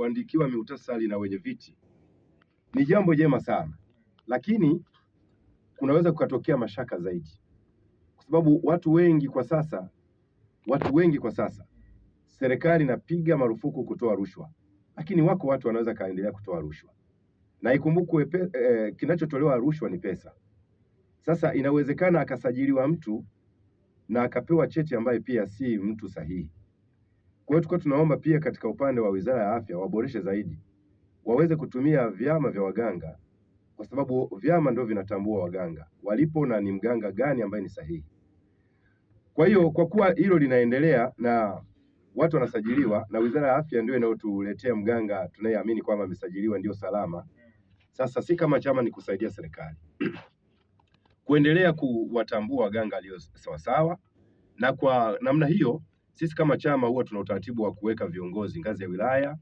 kuandikiwa muhtasari na wenye viti ni jambo jema sana, lakini kunaweza kukatokea mashaka zaidi, kwa sababu watu wengi kwa sasa serikali inapiga marufuku kutoa rushwa, lakini wako watu wanaweza kaendelea kutoa rushwa, na ikumbukwe kinachotolewa rushwa ni pesa. Sasa inawezekana akasajiliwa mtu na akapewa cheti ambaye pia si mtu sahihi. Kwa hiyo tulikuwa tunaomba pia katika upande wa Wizara ya Afya waboreshe zaidi, waweze kutumia vyama vya waganga, kwa sababu vyama ndio vinatambua waganga walipo na ni mganga gani ambaye ni sahihi. Kwa hiyo kwa kuwa hilo linaendelea na watu wanasajiliwa na Wizara ya Afya ndio inayotuletea mganga tunayeamini kwamba amesajiliwa ndio salama. Sasa si kama chama ni kusaidia serikali kuendelea kuwatambua waganga walio sawasawa, na kwa namna hiyo sisi kama chama huwa tuna utaratibu wa kuweka viongozi ngazi ya wilaya,